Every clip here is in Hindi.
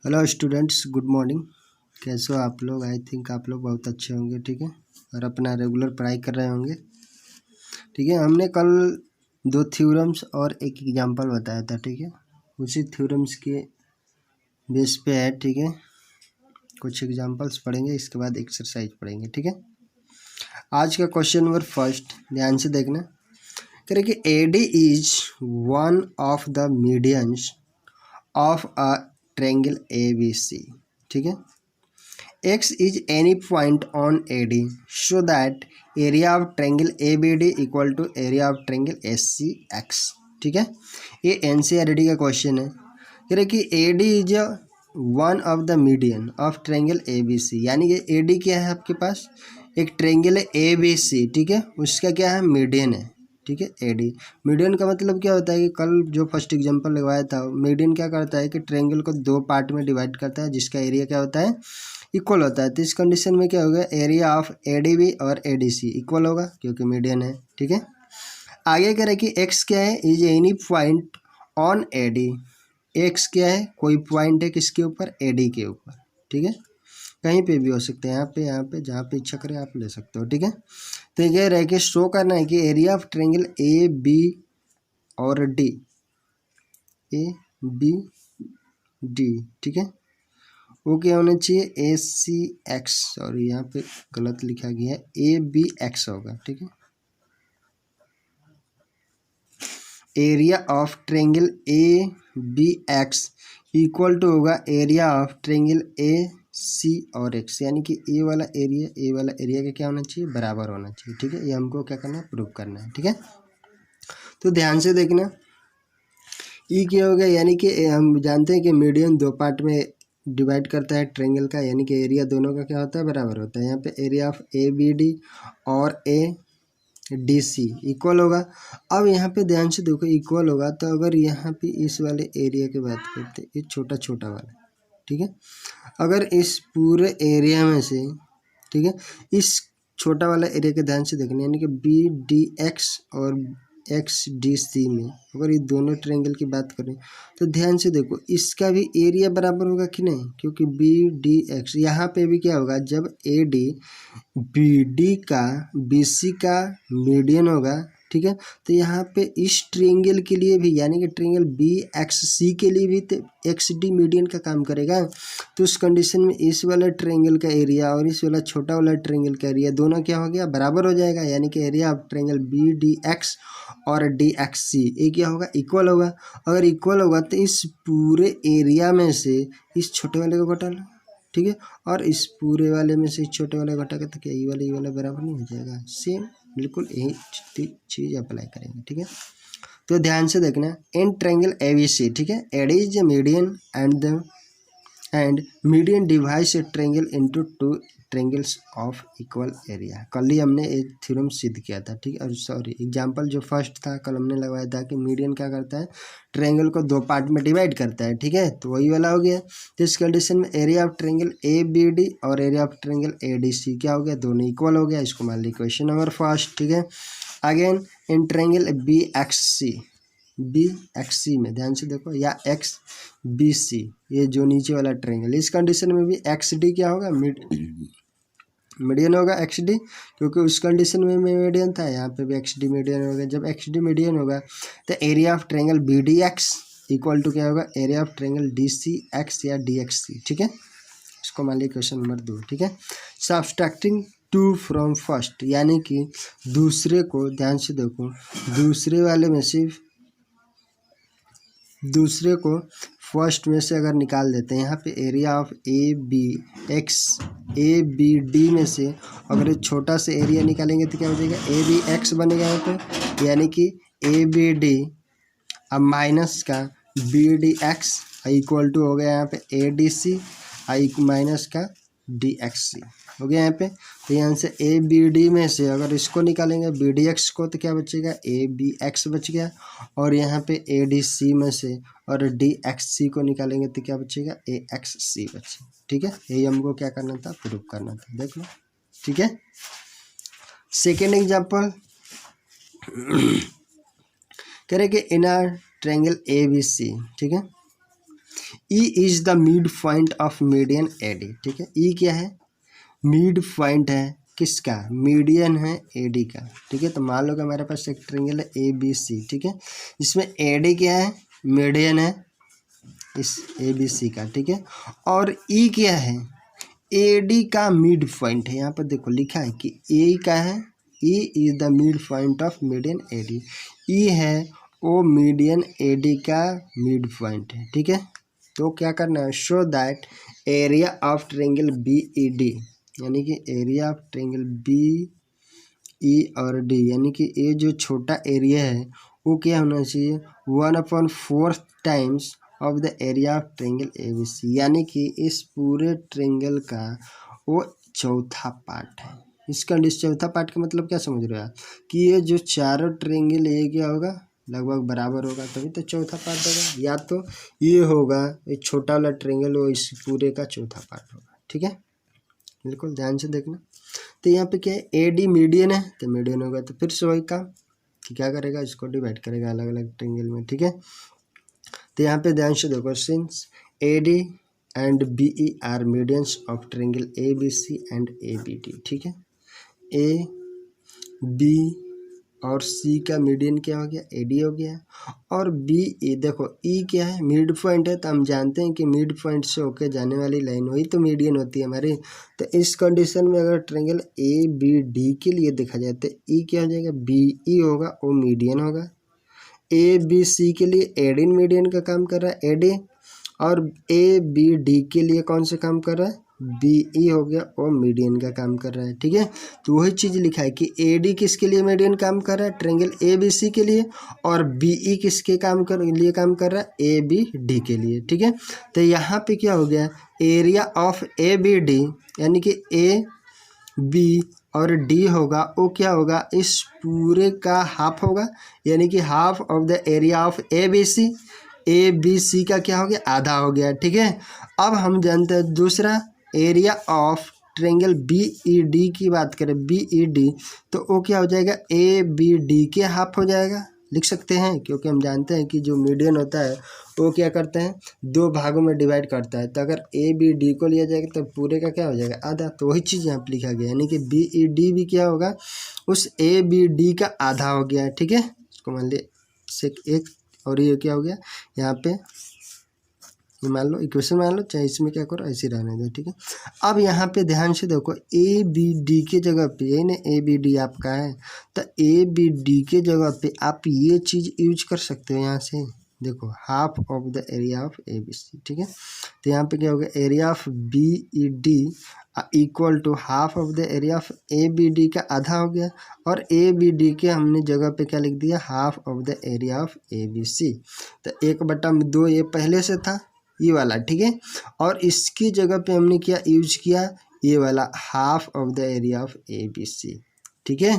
Hello students, good morning. कैसे हो आप लोग? आई थिंक आप लोग बहुत अच्छे होंगे, ठीक है, और अपना रेगुलर पढ़ाई कर रहे होंगे, ठीक है। हमने कल 2 थ्योरम्स और एक एग्जांपल बताया था, ठीक है। उसी थ्योरम्स के बेस पे है, ठीक है। कुछ एग्जांपल्स पढ़ेंगे, इसके बाद एक्सरसाइज पढ़ेंगे, ठीक है। आज का क्वेश्चन नंबर फर्स्ट, ध्यान से देखना। कह रहे कि AD is one of the medians of a triangle ABC, ठीक है। X is any point on AD so that area of triangle ABD equal to area of triangle SCX, ठीक है। ये NCERT का क्वेश्चन है। कह रहे कि AD is one of the median of triangle ABC, यानी कि AD क्या है आपके पास? एक ट्रायंगल है ABC, ठीक है, उसका क्या है? मीडियन है, ठीक है। AD मीडियन का मतलब क्या होता है कि कल जो फर्स्ट एग्जांपल लगवाया था, मीडियन क्या करता है कि ट्रायंगल को दो पार्ट में डिवाइड करता है, जिसका एरिया क्या होता है? इक्वल होता है। तो इस कंडीशन में क्या होगा? एरिया ऑफ ADB और ADC इक्वल होगा, क्योंकि मीडियन है, ठीक है। आगे कह रहे हैं कि एक्स क्या है? Is any point on AD। X क्या है? कोई पॉइंट है किसके ऊपर? AD के ऊपर, ठीक है। कहीं पे भी हो सकते हैं, यहाँ पे जहाँ पे इच्छा करे आप ले सकते हो, ठीक है। तो ये कह रहे हैं कि शो करना है कि एरिया ऑफ ट्रायंगल AB और D, ABD, ठीक है, वो क्या होना चाहिए? ACX, और यहाँ पे गलत लिखा गया है, ABX होगा, ठीक है। Area of triangle ABX equal to होगा एरिया ऑफ ट्रायंगल AC और X, यानी कि ए वाला एरिया का क्या होना चाहिए? बराबर होना चाहिए, ठीक है। ये हमको क्या करना है? प्रूव करना है, ठीक है। तो ध्यान से देखना, ई क्या होगा? यानी कि हम जानते हैं कि मीडियन दो पार्ट में डिवाइड करता है ट्रायंगल का, यानी कि एरिया दोनों का क्या होता है? बराबर होता है। यहाँ पे एरिया ऑफ ABD और ADC इक्वल होगा। अब यहाँ पे ध्यान से देखो, इक्वल होगा तो अगर यहाँ पे इस वाले एरिया की बात करते हैं, ये छोटा छोटा वाला, ठीक है, अगर इस पूरे एरिया में से, ठीक है, इस छोटा वाला एरिया के ध्यान से देखना, यानी कि BDX और XDC में अगर ये दोनों ट्रायंगल की बात करें तो ध्यान से देखो, इसका भी एरिया बराबर होगा कि नहीं? क्योंकि BDX यहाँ पे भी क्या होगा? जब AD BD का BC का मीडियन होगा, ठीक है, तो यहाँ पे इस ट्रायंगल के लिए भी, यानी कि ट्रायंगल BXC के लिए भी तो XD मीडियन का काम करेगा। तो उस कंडीशन में इस वाला ट्रायंगल का एरिया और इस वाला छोटा वाला ट्रायंगल का एरिया दोनों क्या हो गया? बराबर हो जाएगा, यानी कि एरिया ऑफ ट्रायंगल BDX और DXC ये क्या होगा? इक्वल होगा। अगर इक्वल होगा तो इस पूरे एरिया में से इस छोटे वाले को घटा लो, ठीक है, और इस पूरे वाले में से इस छोटे वाले घटा के तो क्या ये वाला बराबर नहीं हो जाएगा? सेम बिल्कुल यही चीज़ अप्लाई करेंगे, ठीक है। तो ध्यान से देखना, इन ट्रायंगल ABC, ठीक है, AD is the median and median divides A triangle into two triangles of equal area. कल ही हमने एक थ्योरम सिद्ध किया था, ठीक है। और सॉरी, एग्जांपल जो फर्स्ट था कल हमने लगवाया था कि मीडियन क्या करता है? ट्रायंगल को दो पार्ट में डिवाइड करता है, ठीक है, तो वही वाला हो गया। तो इस कंडीशन में एरिया ऑफ ट्रायंगल ABD और एरिया ऑफ ट्रायंगल ADC क्या हो गया? दोनों इक्वल हो गया। इसको मान ली क्वेश्चन नंबर फर्स्ट, ठीक है। अगेन इन ट्रायंगल BXC में ध्यान से देखो, या XBC, ये जो नीचे वाला ट्रायंगल, इस कंडीशन में भी XD क्या होगा? मीडियन होगा XD, क्योंकि उस कंडीशन में मीडियन था, यहाँ पे भी XD मीडियन होगा। जब XD मीडियन होगा तो area of triangle BDX equal to क्या होगा? एरिया ऑफ ट्रायंगल DCX या DXC, ठीक है। इसको मान लीजिए क्वेश्चन नंबर 2, ठीक है। सब्सट्रैक्टिंग 2 फ्रॉम फर्स्ट, यानी कि दूसरे को, ध्यान से देखो, दूसरे वाले में से दूसरे को फर्स्ट में से अगर निकाल देते हैं, यहाँ पे एरिया ऑफ ABD में से अगर ये छोटा सा एरिया निकालेंगे तो क्या हो जाएगा? ABX बनेगा यहाँ पे, यानी कि ABD अब माइनस का BDX इक्वल टू हो गया यहाँ पे ADC माइनस का DXC हो गया यहाँ पे। तो यहाँ से ABD में से अगर इसको निकालेंगे BDX को तो क्या बचेगा? ABX बच गया, और यहाँ पे ADC में से और DXC को निकालेंगे तो क्या बचेगा? AXC बचे, ठीक है। यही हमको क्या करना था? प्रूव करना था, देख लो, ठीक है। सेकेंड एग्जाम्पल कह रहे कि इन ट्रायंगल ABC, ठीक है, E is the mid point of median A D, ठीक है। ई क्या है, मिड पॉइंट है किसका, मीडियन है ए डी का, ठीक है। तो मान लो कि हमारे पास एक ट्रायंगल है ए बी सी, ठीक है। इसमें ए डी क्या है, मीडियन है इस ए बी सी का, ठीक है। और ई क्या है, ए डी का मिड पॉइंट है। यहाँ पर देखो लिखा है कि ए का है, E is the mid point of median A D. E है वो मीडियन ए डी का मिड पॉइंट है, ठीक है। तो क्या करना है, show that area of triangle B E D, यानी कि area of triangle B E और डी, यानी कि ये जो छोटा एरिया है वो क्या होना चाहिए, 1/4 times of the area of triangle A B C, यानी कि इस पूरे ट्रायंगल का वो चौथा पार्ट है। इसका चौथा पार्ट का मतलब क्या समझ रहे हो आप, कि ये जो चारों ट्रायंगल ये क्या होगा, लगभग बराबर होगा, तभी तो चौथा पार्ट होगा। या तो ये होगा, ये छोटा वाला ट्रायंगल वो इस पूरे का चौथा पार्ट होगा, ठीक है। बिल्कुल ध्यान से देखना। तो यहाँ पे क्या है, ए डी मीडियन है, तो मीडियन होगा, तो फिर से वही काम कि क्या करेगा, इसको डिवाइड करेगा अलग अलग ट्रायंगल में, ठीक है। तो यहाँ पे ध्यान से देखो, since A D and B E are medians of triangle A B C and A B D, ठीक है। ए बी और सी का मीडियन क्या हो गया, ए डी हो गया। और बी ई, देखो ई क्या है, मिड पॉइंट है, तो हम जानते हैं कि मिड पॉइंट से होके जाने वाली लाइन वही तो मीडियन होती है हमारी। तो इस कंडीशन में अगर ट्रायंगल ए बी डी के लिए देखा जाए तो ई क्या हो जाएगा, बी ई होगा, वो मीडियन होगा। ए बी सी के लिए ए डी मीडियन का काम कर रहा है, ए डी। और ए बी डी के लिए कौन सा काम कर रहा है, बी ई हो गया, वो मीडियन का काम कर रहा है, ठीक है। तो वही चीज़ लिखा है कि ए डी किसके लिए मीडियन काम कर रहा है, ट्रायंगल ए बी सी के लिए, और बी ई किसके लिए काम कर रहा है, ए बी डी के लिए, ठीक है। तो यहाँ पे क्या हो गया, area of A B D, यानी कि ए बी और डी होगा, वो क्या होगा, इस पूरे का हाफ होगा, यानी कि half of the area of A B C. A B C का क्या हो गया, आधा हो गया, ठीक है। अब हम जानते हैं दूसरा area of triangle B E D की बात करें, बी ई डी, तो वो क्या हो जाएगा, ए बी डी के हाफ हो जाएगा, लिख सकते हैं, क्योंकि हम जानते हैं कि जो मीडियन होता है वो क्या करते हैं, दो भागों में डिवाइड करता है। तो अगर ए बी डी को लिया जाएगा तो पूरे का क्या हो जाएगा, आधा। तो वही चीज़ यहाँ पर लिखा गया, यानी कि बी ई डी भी क्या होगा, उस ए बी डी का आधा हो गया, ठीक है। इसको मान लिया एक, और ये क्या हो गया, यहाँ पे मान लो इक्वेशन मान लो, चाहे इसमें क्या करो ऐसे रहने दो, ठीक है। अब यहाँ पे ध्यान से देखो, ए बी डी के जगह पे, यही ना ए बी डी आपका है, तो ए बी डी के जगह पे आप ये चीज़ यूज कर सकते हो। यहाँ से देखो, half of the area of A B C, ठीक है। तो यहाँ पे क्या होगा, area of B E D equal to half of the area of A B D का आधा हो गया, और ए बी डी के हमने जगह पे क्या लिख दिया, half of the area of A B C. तो 1/2 ये पहले से था ये वाला, ठीक है। और इसकी जगह पे हमने क्या यूज किया, ये वाला half of the area of A B C, ठीक है।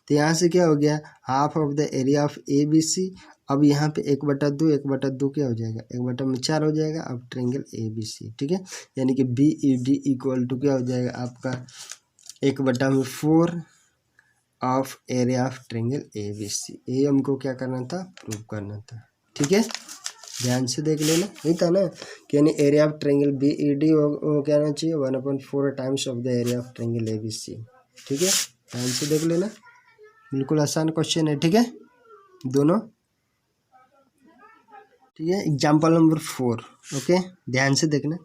तो यहाँ से क्या हो गया, half of the area of A B C. अब यहाँ पे 1/2 क्या हो जाएगा, 1/4 हो जाएगा अब ट्रायंगल ए बी सी, ठीक है। यानी कि B E D equal to क्या हो जाएगा आपका, 1/4 of area of triangle A B C. ये हमको क्या करना था, प्रूव करना था, ठीक है। ध्यान से देख लेना, नहीं था ना कि यानी area of triangle B E D वो क्या आना चाहिए, 1/4 times of the area of triangle A B C, ठीक है। ध्यान से देख लेना, बिल्कुल आसान क्वेश्चन है, ठीक है दोनों, ठीक है। एग्जाम्पल नंबर 4, ओके, ध्यान से देखना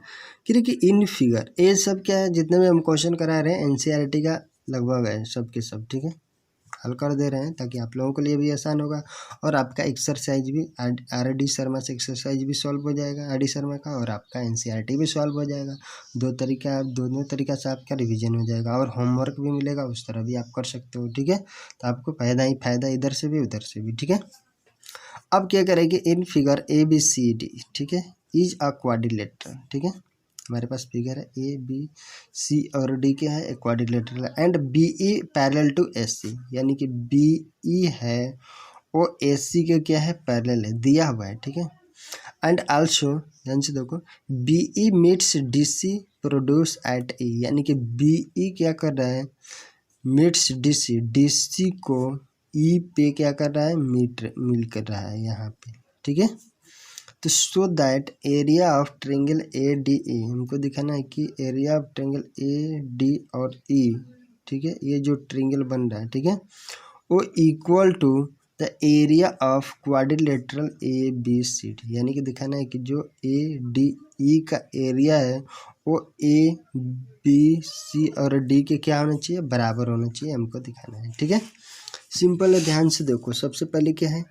कि देखिए इन फिगर, ये सब क्या है, जितने भी हम क्वेश्चन करा रहे हैं एनसीईआरटी का लगभग है सब के सब, ठीक है, हल कर दे रहे हैं ताकि आप लोगों के लिए भी आसान होगा, और आपका एक्सरसाइज भी आर डी शर्मा से एक्सरसाइज भी सॉल्व हो जाएगा, आर डी शर्मा का, और आपका एनसीईआरटी भी सॉल्व हो जाएगा। दोनों तरीका से आपका रिवीजन हो जाएगा, और होमवर्क भी मिलेगा, उस तरह भी आप कर सकते हो, ठीक है। तो आपको फायदा ही फायदा, इधर से भी उधर से भी, ठीक है। अब क्या करेंगे, in figure A B C D, ठीक है, इज अ क्वाड्रिलेटरल, ठीक है। हमारे पास फिगर है ए बी सी और डी क्या है, quadrilateral, and B E parallel to A C, यानी कि बी ई है वो ए सी के क्या है, पैरेलल है, दिया हुआ है, ठीक है। एंड आल्सो ध्यान से देखो, B E meets D C produce at E, यानी कि बी ई क्या कर रहा है, मीट्स डी सी को ई पे क्या कर रहा है, मिल कर रहा है यहाँ पे, ठीक है। तो so that area of triangle A D ई, हमको दिखाना है कि area of triangle A D और ई, ठीक है, ये जो ट्रेंगल बन रहा है, ठीक है, वो equal to the area of quadrilateral A B C D, यानी कि दिखाना है कि जो ए डी ई का एरिया है वो ए बी सी और डी के क्या होना चाहिए, बराबर होना चाहिए, हमको दिखाना है, ठीक है। सिंपल है, ध्यान से देखो। सबसे पहले क्या है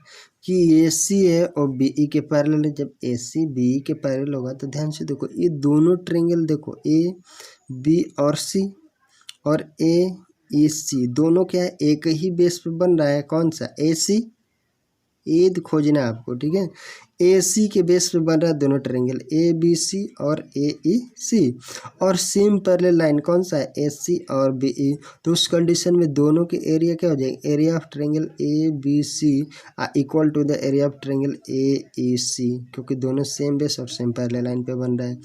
कि ए सी है और बी ई के पैरेलल है। जब ए सी बी ई के पैरेलल होगा तो ध्यान से देखो, ये दोनों ट्रेंगल देखो, ए बी और सी और ए ई सी दोनों क्या है, एक ही बेस पे बन रहा है। कौन सा, ए सी, ए खोजना है आपको, ठीक है। ए सी के बेस पे बन रहा है दोनों ट्रायंगल ए बी सी और ए ई सी, और सेम पैरेलल लाइन कौन सा है, ए सी और बी ई। तो उस कंडीशन में दोनों के एरिया क्या हो जाएगा, area of triangle A B C equal to the area of triangle A E C, क्योंकि दोनों सेम बेस और सेम पैरेलल लाइन पे बन रहा है।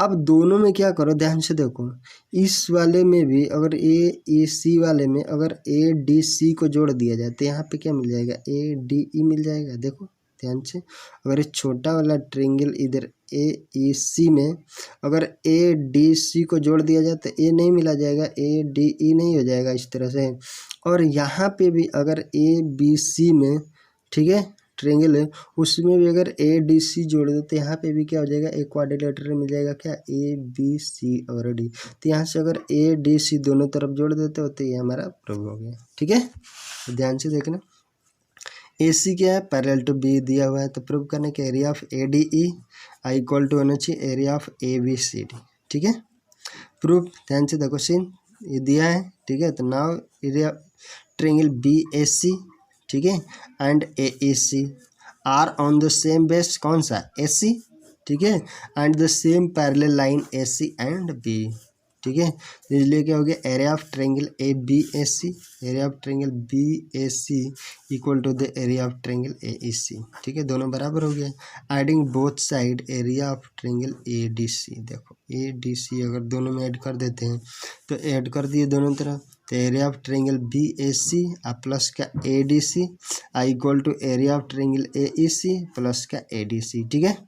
अब दोनों में क्या करो, ध्यान से देखो, इस वाले में भी अगर ए ई सी वाले में अगर ए डी सी को जोड़ दिया जाए तो यहाँ पे क्या मिल जाएगा, ए डी ई मिल जाएगा। देखो ध्यान से, अगर ये छोटा वाला ट्रायंगल इधर ए ई सी में अगर ए डी सी को जोड़ दिया जाए तो ए नहीं मिला जाएगा, ए डी ई नहीं हो जाएगा इस तरह से। और यहाँ पे भी अगर ए बी सी में, ठीक है, ट्रायंगल है, उसमें भी अगर ए डी सी जोड़ दो तो यहाँ पे भी क्या हो जाएगा, एक क्वाड्रिलेटरल मिल जाएगा, क्या, ए बी सी और डी। तो यहाँ से अगर ए डी सी दोनों तरफ जोड़ देते हो तो ये हमारा प्रूव हो गया, ठीक है। तो ध्यान से देखना, ए सी क्या है, पैरेलल टू बी दिया हुआ है, तो प्रूव करने के area of A D E equal to होना चाहिए area of A B C D, ठीक है। प्रूफ, ध्यान से देखो, सीन ये दिया है, ठीक है। तो now area triangle B A C, ठीक है, and A E C are on the same base, कौन सा, ए सी, ठीक है, and the same parallel line A C and B, ठीक है। तो इसलिए क्या हो गया, area of triangle A B A C, area of triangle B A C equal to the area of triangle A E C, ठीक है, दोनों बराबर हो गया। Adding both side area of triangle A D C, देखो ए डी सी अगर दोनों में ऐड कर देते हैं तो ऐड कर दिए दोनों तरफ, तो area of triangle B A C plus का A D C equal to area of triangle A E C plus का ए डी सी, ठीक है।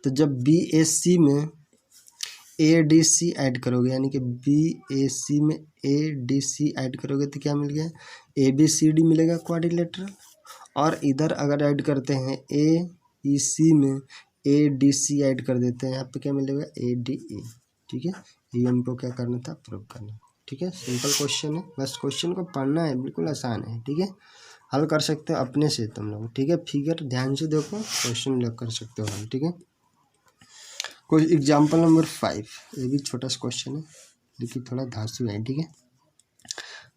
तो जब बी ए सी में ए डी सी ऐड करोगे, यानी कि बी ए सी में ए डी सी ऐड करोगे तो क्या मिल गया, ए बी सी डी मिलेगा क्वाड्रिलेटरल। और इधर अगर ऐड करते हैं ए ई सी में ए डी सी ऐड कर देते हैं, यहाँ पे क्या मिलेगा, ए डी ई, ठीक है। ये हमको क्या करना था, प्रूव करना, ठीक है। सिंपल क्वेश्चन है, बस क्वेश्चन को पढ़ना है, बिल्कुल आसान है, ठीक है। हल कर सकते हो अपने से तुम लोग, ठीक है। फिगर ध्यान से देखो, क्वेश्चन लग कर सकते हो हल, ठीक है। कोई एग्जाम्पल नंबर 5, ये भी छोटा सा क्वेश्चन है लेकिन थोड़ा धांसू है, ठीक है।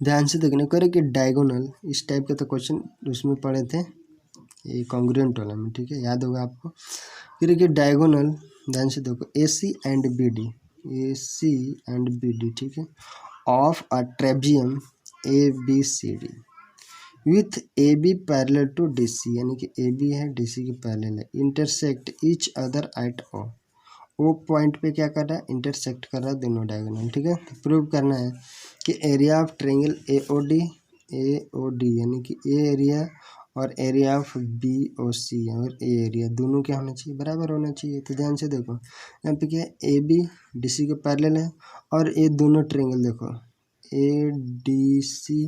ध्यान से देखने करे कि डायगोनल, इस टाइप का तो क्वेश्चन उसमें पढ़े थे, ये कॉन्ग्रुएंट वाला में, ठीक है, याद होगा आपको। फिर कि डायगोनल, ध्यान से देखो, A C and B D, A C and B D, ठीक है, of a trapezium A B C D with A B parallel to D C, यानी कि ए बी है डी सी के पैरेलल है, intersect each other at O point पे क्या कर रहा है, इंटरसेक्ट कर रहा है दोनों डायगोनल, ठीक है। तो प्रूव करना है कि area of triangle A O D यानी कि ए एरिया और area of B O C और ए एरिया दोनों क्या होना चाहिए, बराबर होना चाहिए। तो ध्यान से देखो, यहाँ पे क्या है, ए बी डी सी के पैरेलल है, और ये दोनों ट्रायंगल देखो, ए डी सी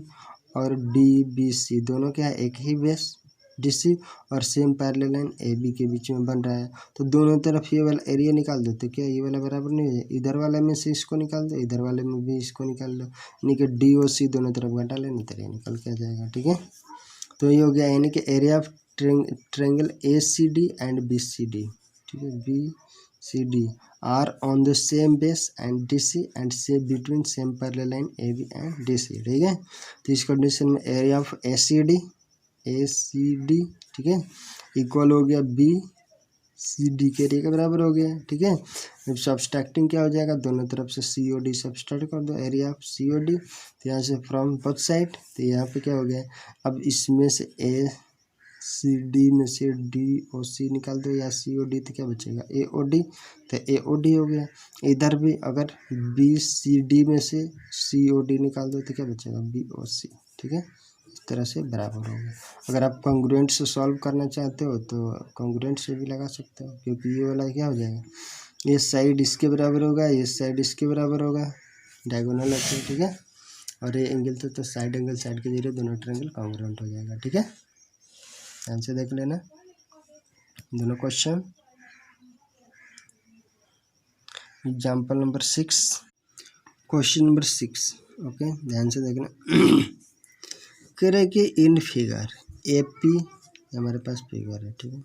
और डी बी सी दोनों क्या है, एक ही बेस डी सी और same parallel line A B के बीच में बन रहा है। तो दोनों तरफ ये वाला एरिया निकाल दो, तो क्या ये वाला बराबर नहीं है, इधर वाले में से इसको निकाल दो, इधर वाले में भी इसको निकाल दो, यानी कि डी ओ सी दोनों तरफ घटा लेना, तो ये निकल के आ जाएगा, ठीक है। तो ये हो गया, यानी कि area of triangle A C D and B C D, ठीक है, B C D are on the same base and D C and से between same parallel line A B and D C, ठीक है। तो इस कंडीशन में area of A C D, ठीक है, इक्वल हो गया बी सी डी के एरिया के बराबर हो गया, ठीक है। अब सब्सट्रैक्टिंग क्या हो जाएगा, दोनों तरफ से सी ओ डी सब्सट्रैक्ट कर दो, area of C O D, तो यहाँ से फ्रॉम बोथ साइड, तो यहाँ पे क्या हो गया, अब इसमें से ए सी डी में से डी ओ सी निकाल दो या सी ओ डी, तो क्या बचेगा, ए ओ डी, तो ए ओ डी हो गया। इधर भी अगर बी सी डी में से सी ओ डी निकाल दो तो क्या बचेगा, बी ओ सी, ठीक है। तरह से बराबर होगा। अगर आप कॉन्ग्रुएंट से सॉल्व करना चाहते हो तो कॉन्ग्रुएंट से भी लगा सकते हो, क्योंकि ये वाला क्या हो जाएगा, ये साइड इसके बराबर होगा, ये साइड इसके बराबर होगा, डायगोनल है, ठीक है। और ये एंगल तो साइड एंगल साइड के जरिए दोनों ट्रायंगल कॉन्ग्रुएंट हो जाएगा, ठीक है। आंसर देख लेना दोनों question. Example number 6, question number 6, okay, ध्यान से देखना। कह रहे कि इन फिगर ए पी, हमारे पास फिगर है, ठीक है,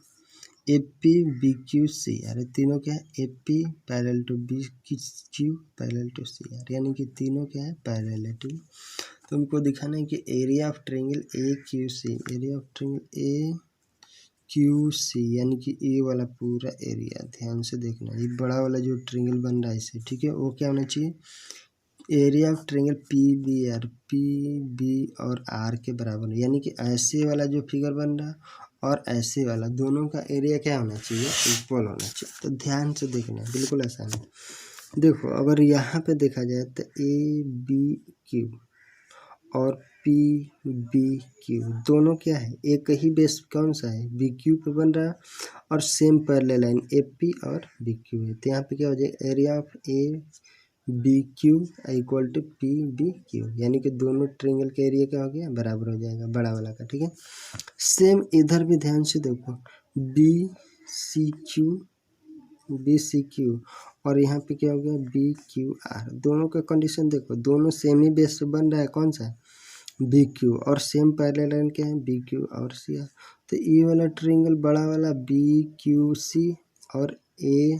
A P B Q C R, तीनों क्या है, A P parallel to B Q parallel to C R, यानी कि तीनों क्या है, पैरेलल है, ठीक है। तो हमको दिखाना है कि area of triangle A Q C, area of triangle A Q C, यानी कि ए वाला पूरा एरिया, ध्यान से देखना, ये बड़ा वाला जो ट्रायंगल बन रहा है इसे, ठीक है, वो क्या होना चाहिए, area of triangle P B R, P B और आर के बराबर, यानी कि ऐसे वाला जो फिगर बन रहा है और ऐसे वाला, दोनों का एरिया क्या होना चाहिए, इक्वल होना चाहिए। तो ध्यान से देखना, बिल्कुल आसान है। देखो अगर यहाँ पे देखा जाए तो ए बी क्यू और पी बी क्यू दोनों क्या है, एक ही बेस कौन सा है, बी क्यू पे बन रहा है, और same parallel line A P और बी क्यू है। तो यहाँ पे क्या हो जाएगा, area of A B Q equal to P B Q, यानी कि दोनों ट्रायंगल का एरिया क्या हो गया, बराबर हो जाएगा, बड़ा वाला का, ठीक है। सेम इधर भी ध्यान से देखो, बी सी क्यू और यहाँ पे क्या हो गया, बी क्यू आर, दोनों का कंडीशन देखो, दोनों सेम ही बेस पे बन रहा है, कौन सा, बी क्यू, और सेम पैरेलल लाइन क्या है, बी क्यू और सी आर। तो ये वाला ट्रायंगल बड़ा वाला बी क्यू सी और ए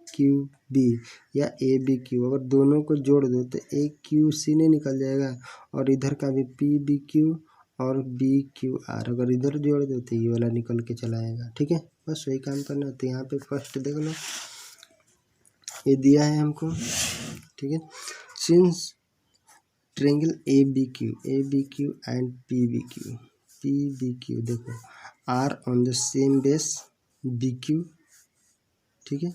क्यू बी या ए बी क्यू, अगर दोनों को जोड़ दो तो ए क्यू सी नहीं निकल जाएगा, और इधर का भी पी बी क्यू और बी क्यू आर, अगर इधर जोड़ दो तो ये वाला निकल के चला आएगा, ठीक है। बस वही काम करना है। तो यहाँ पे फर्स्ट देख लो, ये दिया है हमको, ठीक है, since triangle A B Q and P B Q देखो are on the same base B Q, ठीक है,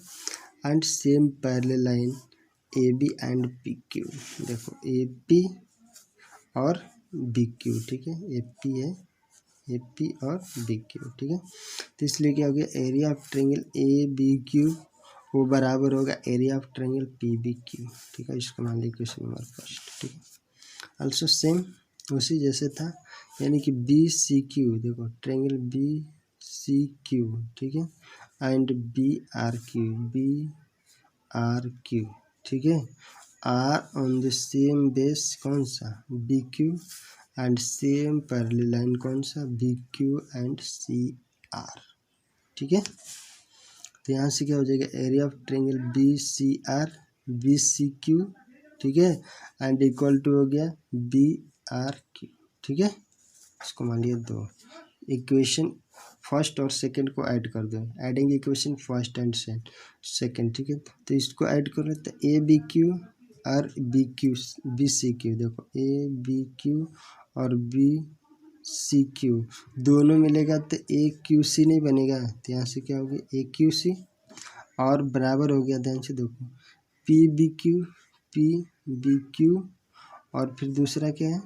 and same parallel line A B and P Q, देखो ए पी और बी क्यू, ठीक है, ए पी है, ए पी और बी क्यू, ठीक है। तो इसलिए क्या हो गया, area of triangle A B Q वो बराबर होगा area of triangle P B Q, ठीक है। इसका मान लीजिए क्वेश्चन नंबर फर्स्ट, ठीक है। ऑल्सो सेम उसी जैसे था, यानी कि बी सी क्यू, देखो ट्रायंगल बी सी क्यू, ठीक है, एंड बी आर क्यू, ठीक है, are on the same base कौन सा, B Q, and same parallel line कौन सा, B Q and C R, ठीक है। तो यहाँ से क्या हो जाएगा, area of triangle B C Q, ठीक है, एंड इक्वल टू हो गया बी आर क्यू, ठीक है। इसको मान लिया दो, इक्वेशन फर्स्ट और सेकंड को ऐड कर दो, adding equation first and second, ठीक है। तो इसको ऐड कर लेते हैं, ए बी क्यू और बी सी क्यू, देखो ए बी क्यू और बी सी क्यू दोनों मिलेगा तो ए क्यू सी नहीं बनेगा, तो यहाँ से क्या हो गया, ए क्यू सी और बराबर हो गया, ध्यान से देखो पी बी क्यू और फिर दूसरा क्या है,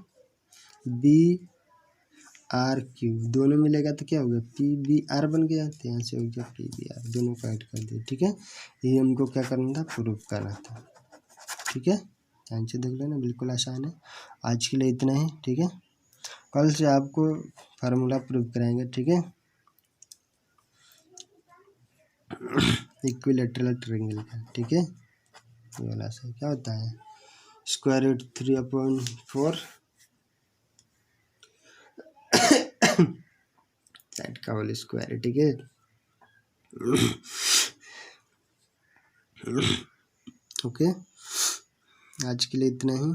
बी आर क्यू, दोनों मिलेगा तो क्या हो गया, पी बी आर बन गया, तो यहाँ से हो गया पी बी आर, दोनों को ऐड कर दिया, ठीक है। ये हमको क्या करना था, प्रूफ करना था, ठीक है। ध्यान से देख लेना, बिल्कुल आसान है। आज के लिए इतना ही, ठीक है, कल से आपको फार्मूला प्रूफ कराएंगे, ठीक है, इक्विलैटरल ट्रायंगल का, ठीक है। ये वाला से क्या होता है, स्क्वायर रूट 3/4 साइड का होल स्क्वायर, ठीक है। ओके, आज के लिए इतना ही।